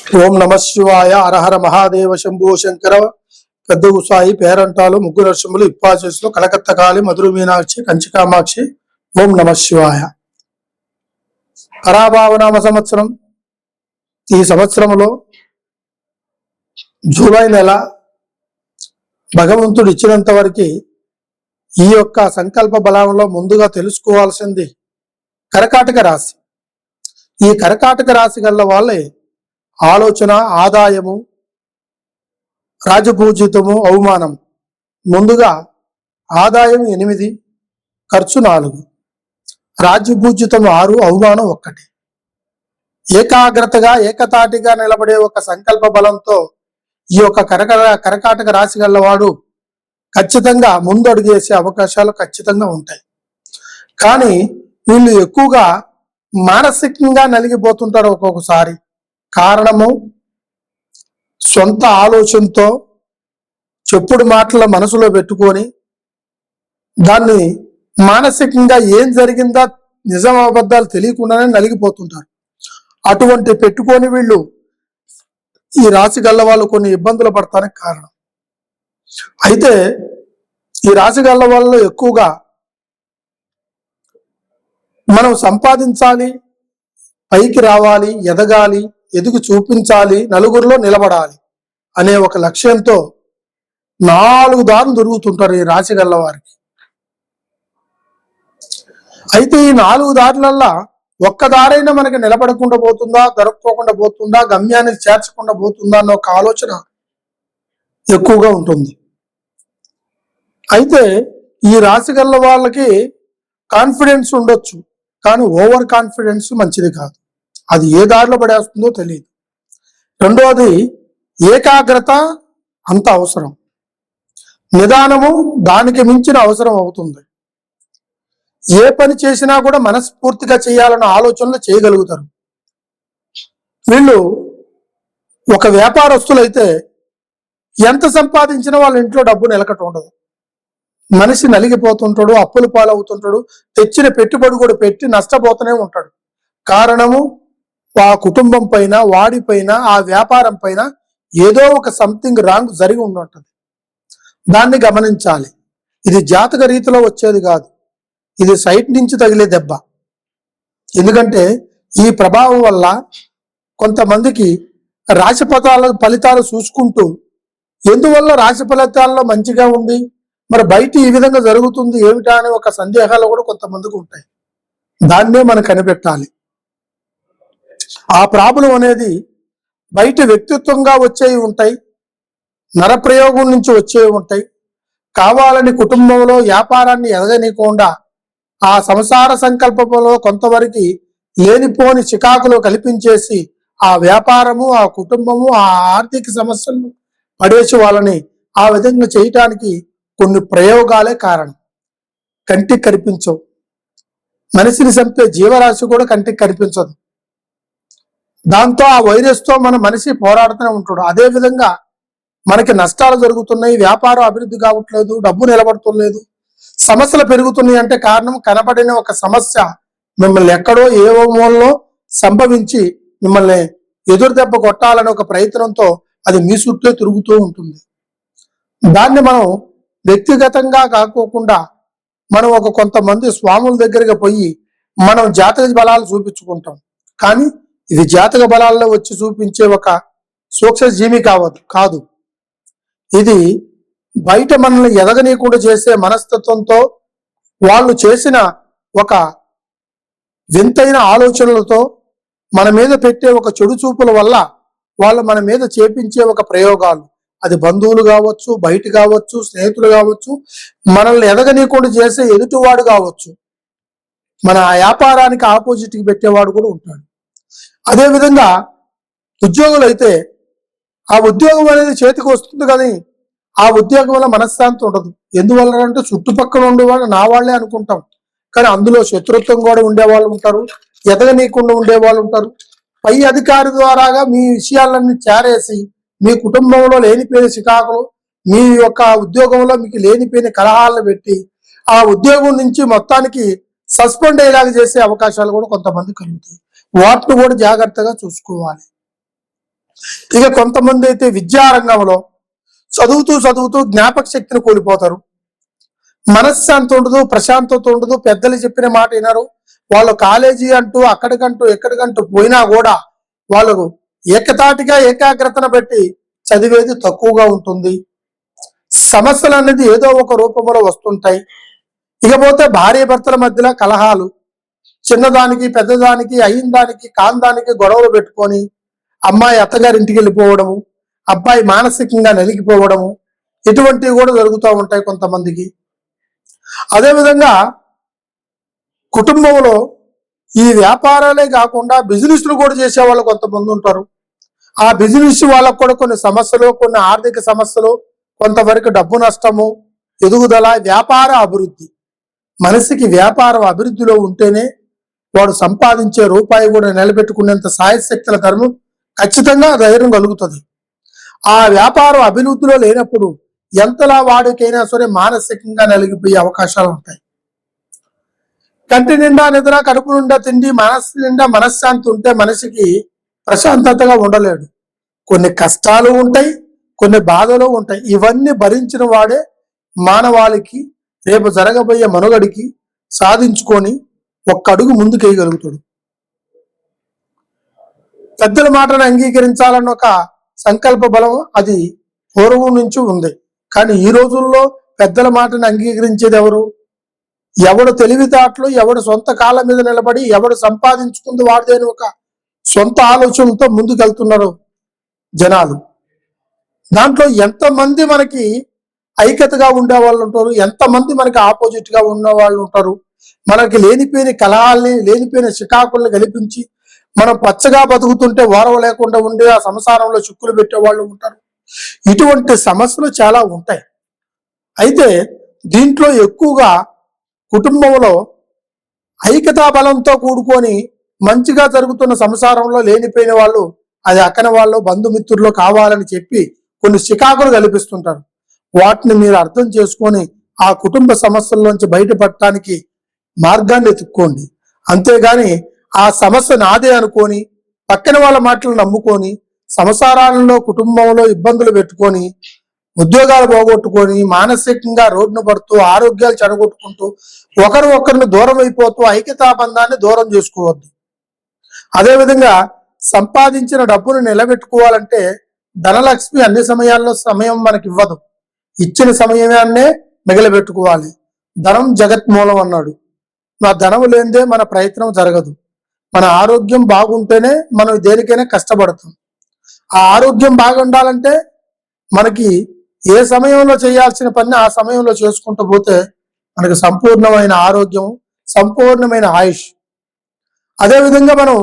ఓం నమ శివాయ. హరహర మహాదేవ శంభో శంకర. పెద్ద ఉసాయి పేరంటాలు ముగ్గురు నరసింహులు ఇప్పాచేసులు కలకత్త కాళి మధుర మీనాక్షి కంచి కామాక్షి. ఓం నమ శివాయ. పరాభావనామ సంవత్సరం. ఈ సంవత్సరంలో జూలై నెల భగవంతుడు ఇచ్చినంత వరకు ఈ యొక్క సంకల్ప బలంలో ముందుగా తెలుసుకోవాల్సింది కర్కాటక రాశి. ఈ కర్కాటక రాశి గల వాళ్ళే ఆలోచన, ఆదాయము, రాజపూజితము, అవమానం. ముందుగా ఆదాయం 8, ఖర్చు 4, రాజ్యపూజితం 6, అవమానం 1. ఏకాగ్రతగా ఏకతాటిగా నిలబడే ఒక సంకల్ప బలంతో ఈ యొక్క కర్కాటక రాశి గలవాడు ఖచ్చితంగా ముందు అడుగేసే అవకాశాలు ఖచ్చితంగా ఉంటాయి. కానీ వీళ్ళు ఎక్కువగా మానసికంగా నలిగిపోతుంటారు ఒక్కొక్కసారి. కారణము సొంత ఆలోచనతో చెప్పుడు మాటల మనసులో పెట్టుకొని దాన్ని మానసికంగా ఏం జరిగిందా నిజం అబద్ధాలు తెలియకుండానే నలిగిపోతుంటారు. అటువంటి పెట్టుకొని వీళ్ళు ఈ రాశి గల్ల వాళ్ళు కొన్ని ఇబ్బందులు పడతానికి కారణం. అయితే ఈ రాశి గల్ల వాళ్ళు ఎక్కువగా మనం సంపాదించాలి, పైకి రావాలి, ఎదగాలి, ఎదుగు చూపించాలి, నలుగురిలో నిలబడాలి అనే ఒక లక్ష్యంతో 4 దారులు దొరుకుతుంటారు ఈ రాశి గల్ల వారికి. అయితే ఈ 4 దారులల్లా ఒక్క దారైనా మనకి నిలబడకుండా పోతుందా, దొరక్కోకుండా పోతుందా, గమ్యానికి చేర్చకుండా పోతుందా అన్న ఒక ఆలోచన ఎక్కువగా ఉంటుంది. అయితే ఈ రాశి గల్ల వాళ్ళకి కాన్ఫిడెన్స్ ఉండొచ్చు, కానీ ఓవర్ కాన్ఫిడెన్స్ మంచిది కాదు. అది ఏ దారిలో పడేస్తుందో తెలియదు. రెండోది ఏకాగ్రత అంత అవసరం, నిదానము దానికి మించిన అవసరం అవుతుంది. ఏ పని చేసినా కూడా మనస్ఫూర్తిగా చేయాలన్న ఆలోచనలు చేయగలుగుతారు. వీళ్ళు ఒక వ్యాపారస్తులైతే ఎంత సంపాదించినా వాళ్ళ ఇంట్లో డబ్బు నిలకట ఉండదు. మనిషి నలిగిపోతుంటాడు, అప్పుల పాలవుతుంటాడు, తెచ్చిన పెట్టుబడి కూడా పెట్టి నష్టపోతూనే ఉంటాడు. కారణము ఆ కుటుంబం పైన, వాడి పైన, ఆ వ్యాపారం పైన ఏదో ఒక సంథింగ్ రాంగ్ జరిగి ఉంటుంది. దాన్ని గమనించాలి. ఇది జాతక రీతిలో వచ్చేది కాదు, ఇది సైట్ నుంచి తగిలే దెబ్బ. ఎందుకంటే ఈ ప్రభావం వల్ల కొంతమందికి రాశి ఫలితాలు చూసుకుంటూ ఎందువల్ల రాశి ఫలితాల్లో మంచిగా ఉంది, మరి బయట ఈ విధంగా జరుగుతుంది ఏమిటా అనే ఒక సందేహాలు కూడా కొంతమందికి ఉంటాయి. దాన్నే మనం కనిపెట్టాలి. ఆ ప్రాబ్లం అనేది బయట వ్యక్తిత్వంగా వచ్చేవి ఉంటాయి, నరప్రయోగం నుంచి వచ్చేవి ఉంటాయి. కావాలని కుటుంబంలో వ్యాపారాన్ని ఎదగనీయకుండా ఆ సంసార సంకల్పంలో కొంతవరకు లేనిపోని చికాకులు కల్పించేసి ఆ వ్యాపారము, ఆ కుటుంబము, ఆ ఆర్థిక సమస్యలను పడేసి వాళ్ళని ఆ విధంగా చేయటానికి కొన్ని ప్రయోగాలే కారణం. కంటికి కనిపించవు. మనిషిని చంపే జీవరాశి కూడా కంటికి కనిపించదు. దాంతో ఆ వైరస్తో మనిషి పోరాడుతూనే ఉంటాడు. అదేవిధంగా మనకి నష్టాలు జరుగుతున్నాయి, వ్యాపారం అభివృద్ధి కావట్లేదు, డబ్బు నిలబడుతులేదు, సమస్యలు పెరుగుతున్నాయి అంటే కారణం కనబడిన ఒక సమస్య మిమ్మల్ని ఎక్కడో ఏ మూలలో సంభవించి మిమ్మల్ని ఎదురు దెబ్బ కొట్టాలనే ఒక ప్రయత్నంతో అది మీ చుట్టూ తిరుగుతూ ఉంటుంది. దాన్ని మనం వ్యక్తిగతంగా కాకోకుండా మనం కొంతమంది స్వాముల దగ్గరికి పోయి మనం జాతక బలాలు చూపించుకుంటాం. కానీ ఇది జాతక బలాల్లో వచ్చి చూపించే ఒక సూక్ష్మ జీవి కాదు. ఇది బయట మనల్ని ఎదగనీయకుండా చేసే మనస్తత్వంతో వాళ్ళు చేసిన ఒక వింతైన ఆలోచనలతో మన మీద పెట్టే ఒక చెడు చూపుల వల్ల వాళ్ళు మన మీద చేపించే ఒక ప్రయోగాలు, అది బంధువులు కావచ్చు, బయట కావచ్చు, స్నేహితులు కావచ్చు, మనల్ని ఎదగనీయకుండా చేసే ఎదుటివాడు కావచ్చు, మన వ్యాపారానికి ఆపోజిట్కి పెట్టేవాడు కూడా ఉంటాడు. అదేవిధంగా ఉద్యోగులు అయితే ఆ ఉద్యోగం అనేది చేతికి వస్తుంది, కానీ ఆ ఉద్యోగం వల్ల మనశ్శాంతి ఉండదు. ఎందువల్ల అంటే చుట్టుపక్కల ఉండేవాళ్ళు నా వాళ్ళే అనుకుంటాం, కానీ అందులో శత్రుత్వం కూడా ఉండేవాళ్ళు ఉంటారు, ఎదగనీయకుండా ఉండేవాళ్ళు ఉంటారు. పై అధికారి ద్వారాగా మీ విషయాలన్నీ చేరేసి మీ కుటుంబంలో లేనిపోయిన చికాకులు, మీ యొక్క ఉద్యోగంలో మీకు లేనిపోయిన కలహాలను పెట్టి ఆ ఉద్యోగం నుంచి మొత్తానికి సస్పెండ్ అయ్యేలాగా చేసే అవకాశాలు కూడా కొంతమంది కలుగుతాయి. వాటిని కూడా జాగ్రత్తగా చూసుకోవాలి. ఇక కొంతమంది అయితే విద్యారంగంలో చదువుతూ చదువుతూ జ్ఞాపక శక్తిని కోల్పోతారు. మనశ్శాంతి ఉండదు, ప్రశాంతత ఉండదు, పెద్దలు చెప్పిన మాట వినరు. వాళ్ళు కాలేజీ అంటూ అక్కడికంటూ ఎక్కడికంటూ పోయినా కూడా వాళ్ళు ఏకతాటిగా ఏకాగ్రతను పెట్టి చదివేది తక్కువగా ఉంటుంది. సమస్యలు అనేది ఏదో ఒక రూపంలో వస్తుంటాయి. ఇకపోతే భార్య భర్తల మధ్యలో కలహాలు, చిన్నదానికి పెద్దదానికి అయిన దానికి కాని దానికి గొడవలు పెట్టుకొని అమ్మాయి అత్తగారి ఇంటికి వెళ్ళిపోవడము, అబ్బాయి మానసికంగా నలిగిపోవడము, ఇటువంటివి కూడా జరుగుతూ ఉంటాయి కొంతమందికి. అదేవిధంగా కుటుంబంలో ఈ వ్యాపారాలే కాకుండా బిజినెస్లు కూడా చేసే వాళ్ళు కొంతమంది ఉంటారు. ఆ బిజినెస్ వాళ్ళకు కూడా కొన్ని సమస్యలు, కొన్ని ఆర్థిక సమస్యలు, కొంతవరకు డబ్బు నష్టము, ఎదుగుదల, వ్యాపార అభివృద్ధి. మనిషికి వ్యాపారం అభివృద్ధిలో ఉంటేనే వాడు సంపాదించే రూపాయి కూడా నిలబెట్టుకునేంత సాయశక్తుల ధర్మం ఖచ్చితంగా ధైర్యం కలుగుతుంది. ఆ వ్యాపారం అభివృద్ధిలో లేనప్పుడు ఎంతలా వాడికైనా సరే మానసికంగా నలిగిపోయే అవకాశాలు ఉంటాయి. కంటి నిండా నిద్ర, కడుపు నిండా తిండి, మనస్సు నిండా మనశ్శాంతి ఉంటే మనిషికి ప్రశాంతతగా ఉండలేడు. కొన్ని కష్టాలు ఉంటాయి, కొన్ని బాధలు ఉంటాయి. ఇవన్నీ భరించిన వాడే మానవాళికి రేపు జరగబోయే మనుగడికి సాధించుకొని ఒక్క అడుగు ముందుకేయగలుగుతాడు. పెద్దల మాటను అంగీకరించాలన్న ఒక సంకల్ప బలం అది పూర్వం నుంచి ఉంది. కానీ ఈ రోజుల్లో పెద్దల మాటను అంగీకరించేది ఎవరు? ఎవడు తెలివితేటలు, ఎవడు సొంత కాళ్ళ మీద నిలబడి ఎవడు సంపాదించుకుంది వాడిదేని ఒక సొంత ఆలోచనలతో ముందుకెళ్తున్నారు జనాలు. దాంట్లో ఎంతమంది మనకి ఐక్యతగా ఉండే వాళ్ళు ఉంటారు, ఎంతమంది మనకి ఆపోజిట్ గా ఉన్న వాళ్ళు ఉంటారు. మనకి లేనిపోయిన కలహాల్ని, లేనిపోయిన చికాకుల్ని కల్పించి మనం పచ్చగా బతుకుతుంటే ఓరవ లేకుండా ఉండి ఆ సంసారంలో చిక్కులు పెట్టే వాళ్ళు ఉంటారు. ఇటువంటి సమస్యలు చాలా ఉంటాయి. అయితే దీంట్లో ఎక్కువగా కుటుంబంలో ఐక్యతా బలంతో కూడుకొని మంచిగా జరుగుతున్న సంసారంలో లేనిపోయిన వాళ్ళు, అది అక్కన వాళ్ళు, బంధుమిత్రులు కావాలని చెప్పి కొన్ని చికాకులు కల్పిస్తుంటారు. వాటిని మీరు అర్థం చేసుకొని ఆ కుటుంబ సమస్యల్లోంచి బయటపడటానికి మార్గాన్ని ఎత్తుక్కోండి. అంతేగాని ఆ సమస్య నాదే అనుకొని పక్కన వాళ్ళ మాటలు నమ్ముకొని సంసారాలలో కుటుంబంలో ఇబ్బందులు పెట్టుకొని ఉద్యోగాలు పోగొట్టుకొని మానసికంగా రోడ్డును పడుతూ ఆరోగ్యాలు చెడగొట్టుకుంటూ ఒకరు ఒకరిని దూరం అయిపోతూ ఐక్యతా బంధాన్ని దూరం చేసుకోవద్దు. అదేవిధంగా సంపాదించిన డబ్బును నిలబెట్టుకోవాలంటే ధనలక్ష్మి అన్ని సమయాల్లో సమయం మనకి ఇవ్వదు. ఇచ్చిన సమయాన్నే మిగలబెట్టుకోవాలి. ధనం జగత్మూలం అన్నాడు. నా ధనం లేనిదే మన ప్రయత్నం జరగదు. మన ఆరోగ్యం బాగుంటేనే మనం దేనికైనా కష్టపడతాం. ఆ ఆరోగ్యం బాగుండాలంటే మనకి ఏ సమయంలో చేయాల్సిన పని ఆ సమయంలో చేసుకుంటూ పోతే మనకి సంపూర్ణమైన ఆరోగ్యం, సంపూర్ణమైన ఆయుష్. అదేవిధంగా మనం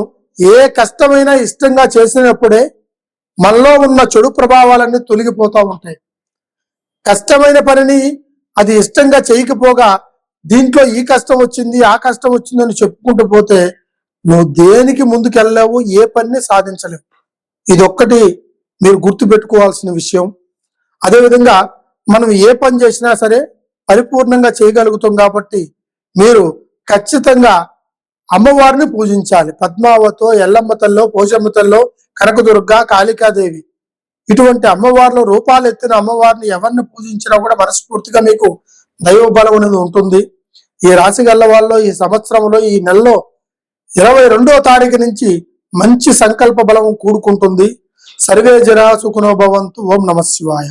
ఏ కష్టమైనా ఇష్టంగా చేసినప్పుడే మనలో ఉన్న చెడు ప్రభావాలన్నీ తొలగిపోతూ ఉంటాయి. కష్టమైన పనిని అది ఇష్టంగా చేయకపోగా దీంట్లో ఈ కష్టం వచ్చింది, ఆ కష్టం వచ్చిందని చెప్పుకుంటూ పోతే నువ్వు దేనికి ముందుకెళ్ళలేవు, ఏ పనిని సాధించలేవు. ఇదొక్కటి మీరు గుర్తుపెట్టుకోవాల్సిన విషయం. అదేవిధంగా మనం ఏ పని చేసినా సరే పరిపూర్ణంగా చేయగలుగుతాం కాబట్టి మీరు ఖచ్చితంగా అమ్మవారిని పూజించాలి. పద్మావతో, ఎల్లమ్మ తల్లో, పోషమ్మ తల్లో, కనకదుర్గ, కాళికాదేవి ఇటువంటి అమ్మవారిలో రూపాలు ఎత్తిన అమ్మవారిని ఎవరిని పూజించినా కూడా మనస్ఫూర్తిగా మీకు దైవ బలం అనేది ఉంటుంది. ఈ రాశి గల్ల వాళ్ళు ఈ సంవత్సరంలో ఈ నెలలో 22వ తారీఖు నుంచి మంచి సంకల్ప బలం కూడుకుంటుంది. సర్వే జనా సుఖినో భవంతు. ఓం నమః శివాయ.